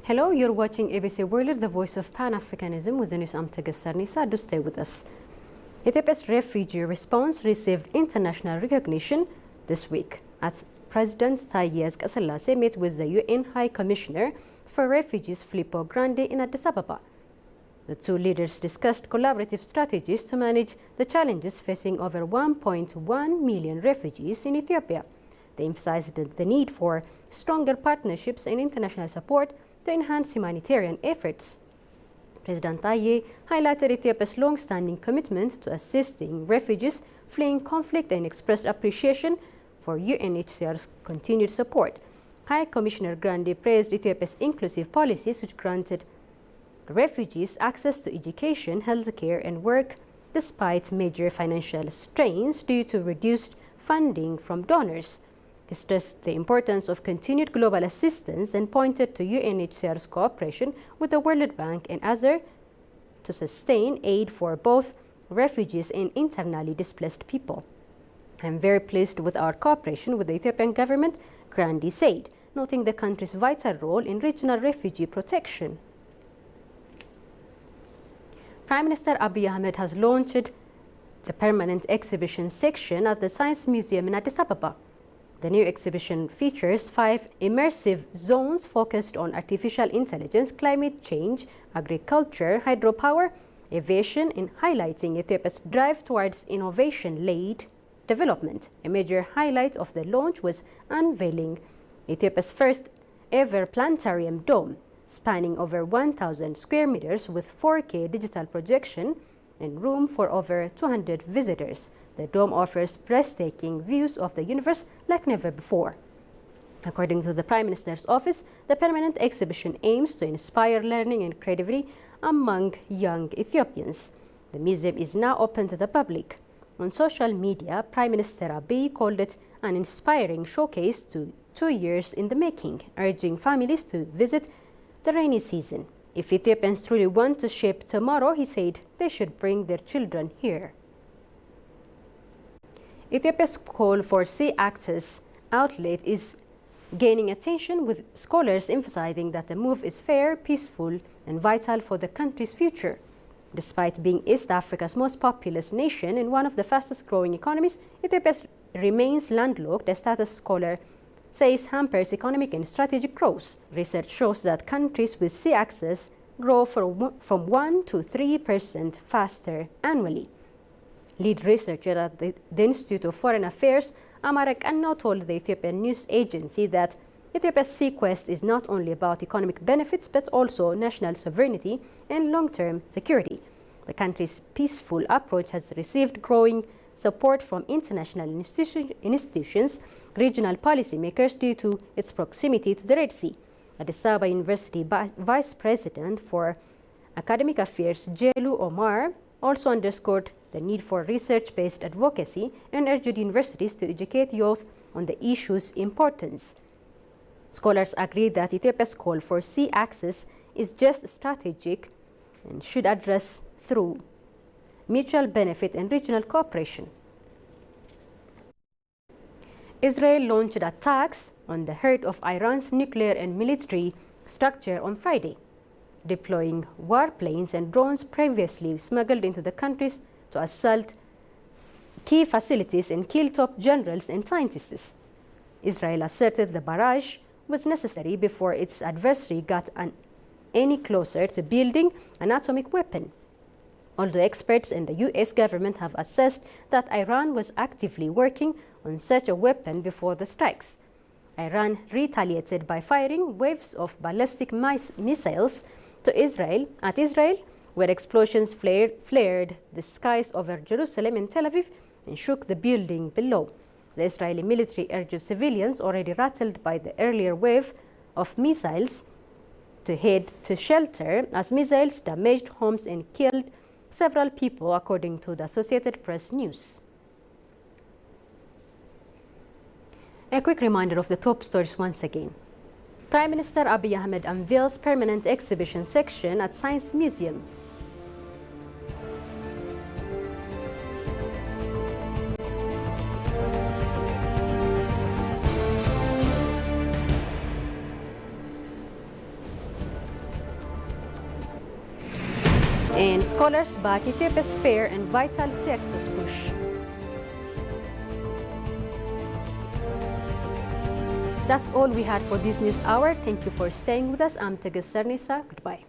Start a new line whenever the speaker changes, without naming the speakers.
Hello, you're watching ABC World, the voice of Pan-Africanism with the news. I'm Tegesser Nisa. Do stay with us. Ethiopia's refugee response received international recognition this week as President Taye Asqassalasse met with the UN High Commissioner for Refugees Filippo Grandi in Addis Ababa. The two leaders discussed collaborative strategies to manage the challenges facing over 1.1 million refugees in Ethiopia. They emphasized the need for stronger partnerships and international support to enhance humanitarian efforts. President Taye highlighted Ethiopia's long-standing commitment to assisting refugees fleeing conflict and expressed appreciation for UNHCR's continued support. High Commissioner Grandi praised Ethiopia's inclusive policies, which granted refugees access to education, healthcare, and work despite major financial strains due to reduced funding from donors. He stressed the importance of continued global assistance and pointed to UNHCR's cooperation with the World Bank and others to sustain aid for both refugees and internally displaced people. I'm very pleased with our cooperation with the Ethiopian government, Grandi said, noting the country's vital role in regional refugee protection. Prime Minister Abiy Ahmed has launched the permanent exhibition section at the Science Museum in Addis Ababa. The new exhibition features 5 immersive zones focused on artificial intelligence, climate change, agriculture, hydropower, aviation, and highlighting Ethiopia's drive towards innovation-led development. A major highlight of the launch was unveiling Ethiopia's first ever planetarium dome, spanning over 1,000 square meters with 4K digital projection and room for over 200 visitors. The dome offers breathtaking views of the universe like never before. According to the Prime Minister's office, the permanent exhibition aims to inspire learning and creativity among young Ethiopians. The museum is now open to the public. On social media, Prime Minister Abiy called it an inspiring showcase to 2 years in the making, urging families to visit the rainy season. If Ethiopians truly want to shape tomorrow, he said, they should bring their children here. Ethiopia's call for sea access outlet is gaining attention, with scholars emphasizing that the move is fair, peaceful, and vital for the country's future. Despite being East Africa's most populous nation and one of the fastest growing economies, Ethiopia remains landlocked, a status scholar says hampers economic and strategic growth. Research shows that countries with sea access grow from 1 to 3% faster annually. Lead researcher at the Institute of Foreign Affairs, Amara Qannao, told the Ethiopian news agency that Ethiopia's sea quest is not only about economic benefits but also national sovereignty and long-term security. The country's peaceful approach has received growing support from international institutions, regional policymakers due to its proximity to the Red Sea. Addis Ababa University Vice President for Academic Affairs, Jelu Omar, also underscored the need for research-based advocacy and urged universities to educate youth on the issue's importance. Scholars agree that Ethiopia's call for sea access is just strategic and should address through mutual benefit and regional cooperation. Israel launched attacks on the heart of Iran's nuclear and military structure on Friday, deploying warplanes and drones previously smuggled into the countries to assault key facilities and kill top generals and scientists. Israel asserted the barrage was necessary before its adversary got any closer to building an atomic weapon. Although experts in the US government have assessed that Iran was actively working on such a weapon before the strikes, Iran retaliated by firing waves of ballistic missiles to Israel, where explosions flared the skies over Jerusalem and Tel Aviv and shook the building below. The Israeli military urged civilians already rattled by the earlier wave of missiles to head to shelter, as missiles damaged homes and killed several people, according to the Associated Press News. A quick reminder of the top stories once again. Prime Minister Abiy Ahmed unveils permanent exhibition section at Science Museum. And scholars back Ethiopia's fair and vital access push. That's all we had for this news hour. Thank you for staying with us. I'm Tigist Sarnisa. Goodbye.